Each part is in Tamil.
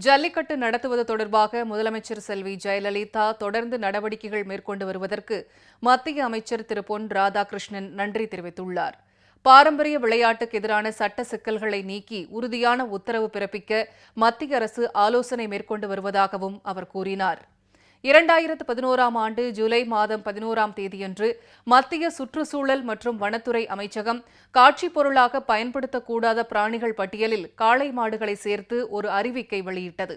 ஜல்லிக்கட்டு நடத்துவது தொடர்பாக முதலமைச்சர் செல்வி ஜெயலலிதா தொடர்ந்து நடவடிக்கைகள் மேற்கொண்டு வருவதற்கு மத்திய அமைச்சர் திரு பொன் ராதாகிருஷ்ணன் நன்றி தெரிவித்துள்ளார். பாரம்பரிய விளையாட்டுக்கு எதிரான சட்ட சிக்கல்களை நீக்கி உறுதியான உத்தரவு பிறப்பிக்க மத்திய அரசு ஆலோசனை மேற்கொண்டு வருவதாகவும் அவர் கூறினார். 2011ஆம் ஆண்டு ஜூலை மாதம் 11ஆம் தேதியன்று மத்திய சுற்றுச்சூழல் மற்றும் வனத்துறை அமைச்சகம் காட்சிப் பொருளாக பயன்படுத்தக்கூடாத பிராணிகள் பட்டியலில் காளை மாடுகளை சேர்த்து ஒரு அறிவிக்கை வெளியிட்டது.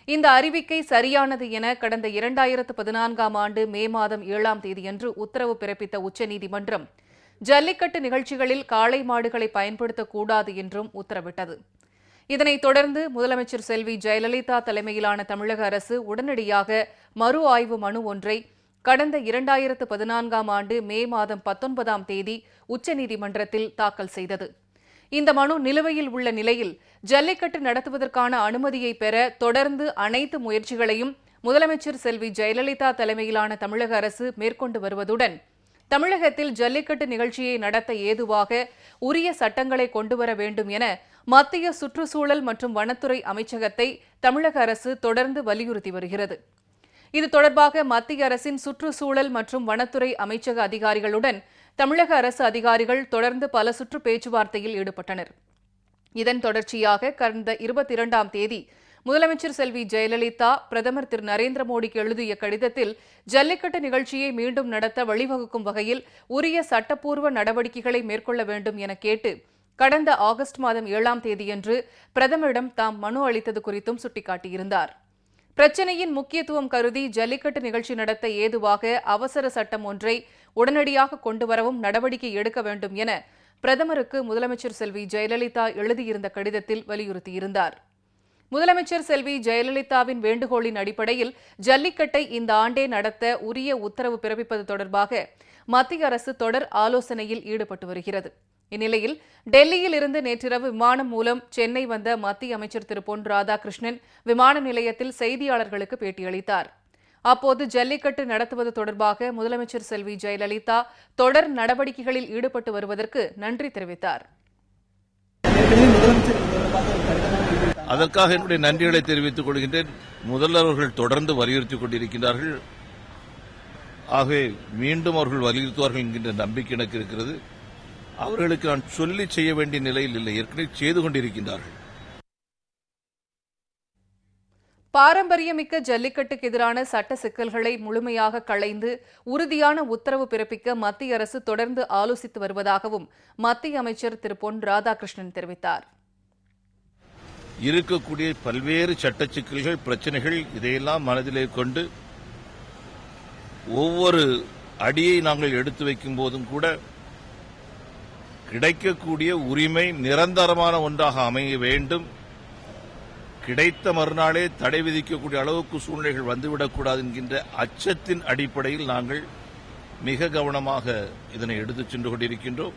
இந்த அறிவிக்கை சரியானது என கடந்த 2014ஆம் ஆண்டு மே மாதம் 7ஆம் தேதியன்று உத்தரவு பிறப்பித்த உச்சநீதிமன்றம் ஜல்லிக்கட்டு நிகழ்ச்சிகளில் காளை மாடுகளை பயன்படுத்தக்கூடாது என்றும் உத்தரவிட்டது. இதனைத் தொடர்ந்து முதலமைச்சர் செல்வி ஜெயலலிதா தலைமையிலான தமிழக அரசு உடனடியாக மறு ஆய்வு மனு ஒன்றை கடந்த 2014ஆம் ஆண்டு மே மாதம் 19ஆம் தேதி உச்சநீதிமன்றத்தில் தாக்கல் செய்தது. இந்த மனு நிலுவையில் உள்ள நிலையில் ஜல்லிக்கட்டு நடத்துவதற்கான அனுமதியை பெற தொடர்ந்து அனைத்து முயற்சிகளையும் முதலமைச்சர் செல்வி ஜெயலலிதா தலைமையிலான தமிழக அரசு மேற்கொண்டு வருவதுடன் தமிழகத்தில் ஜல்லிக்கட்டு நிகழ்ச்சியை நடத்த ஏதுவாக உரிய சட்டங்களை கொண்டுவர வேண்டும் என மத்திய சுற்றுச்சூழல் மற்றும் வனத்துறை அமைச்சகத்தை தமிழக அரசு தொடர்ந்து வலியுறுத்தி வருகிறது. இது தொடர்பாக மத்திய அரசின் சுற்றுச்சூழல் மற்றும் வனத்துறை அமைச்சக அதிகாரிகளுடன் தமிழக அரசு அதிகாரிகள் தொடர்ந்து பல சுற்று பேச்சுவார்த்தையில் ஈடுபட்டனர். இதன் தொடர்ச்சியாக கடந்த 22ஆம் தேதி முதலமைச்சர் செல்வி ஜெயலலிதா பிரதமர் திரு நரேந்திர மோடிக்கு எழுதிய கடிதத்தில் ஜல்லிக்கட்டு நிகழ்ச்சியை மீண்டும் நடத்த வழிவகுக்கும் வகையில் உரிய சட்டப்பூர்வ நடவடிக்கைகளை மேற்கொள்ள வேண்டும் என கேட்டு கடந்த ஆகஸ்ட் மாதம் 7ஆம் தேதியன்று பிரதமரிடம் தாம் மனு அளித்தது குறித்தும் சுட்டிக்காட்டியிருந்தார். பிரச்சினையின் முக்கியத்துவம் கருதி ஜல்லிக்கட்டு நிகழ்ச்சி நடத்த ஏதுவாக அவசர சட்டம் ஒன்றை உடனடியாக கொண்டுவரவும் நடவடிக்கை எடுக்க வேண்டும் என பிரதமருக்கு முதலமைச்சர் செல்வி ஜெயலலிதா எழுதியிருந்த கடிதத்தில் வலியுறுத்தியிருந்தார். முதலமைச்சர் செல்வி ஜெயலலிதாவின் வேண்டுகோளின் அடிப்படையில் ஜல்லிக்கட்டை இந்த ஆண்டே நடத்த உரிய உத்தரவு பிறப்பிப்பது தொடர்பாக மத்திய அரசு தொடர் ஆலோசனையில் ஈடுபட்டு வருகிறது. இந்நிலையில் டெல்லியில் இருந்து நேற்றிரவு விமானம் மூலம் சென்னை வந்த மத்திய அமைச்சர் திரு பொன் ராதாகிருஷ்ணன் விமான நிலையத்தில் செய்தியாளர்களுக்கு பேட்டியளித்தார். அப்போது ஜல்லிக்கட்டு நடத்துவது தொடர்பாக முதலமைச்சர் செல்வி ஜெயலலிதா தொடர் நடவடிக்கைகளில் ஈடுபட்டு வருவதற்கு நன்றி தெரிவித்தார். அதற்காக என்னுடைய நன்றிகளை தெரிவித்துக் கொள்கின்றேன். முதல்வர் அவர்கள் தொடர்ந்து வலியுறுத்திக் கொண்டிருக்கிறார்கள். ஆகவே மீண்டும் அவர்கள் வலியுறுத்துவார்கள் என்கின்ற நம்பிக்கை எனக்கு இருக்கிறது. அவர்களுக்கு நான் சொல்லி செய்ய வேண்டிய நிலையில் இல்லை, ஏற்கனவே செய்து கொண்டிருக்கின்றார்கள். பாரம்பரியமிக்க ஜல்லிக்கட்டுக்கு எதிரான சட்ட சிக்கல்களை முழுமையாக களைந்து உறுதியான உத்தரவு பிறப்பிக்க மத்திய அரசு தொடர்ந்து ஆலோசித்து வருவதாகவும் மத்திய அமைச்சர் திரு பொன் ராதாகிருஷ்ணன் தெரிவித்தார். இருக்கக்கூடிய பல்வேறு சட்ட சிக்கல்கள், பிரச்சனைகள், இதையெல்லாம் மனதிலே கொண்டு ஒவ்வொரு அடியை நாங்கள் எடுத்து வைக்கும் போதும் கூட கிடைக்கக்கூடிய உரிமை நிரந்தரமான ஒன்றாக அமைய வேண்டும். கிடைத்த மறுநாளே தடை விதிக்கக்கூடிய அளவுக்கு சூழ்நிலைகள் வந்துவிடக்கூடாது என்கின்ற அச்சத்தின் அடிப்படையில் நாங்கள் மிக கவனமாக இதனை எடுத்துச் சென்று கொண்டிருக்கின்றோம்.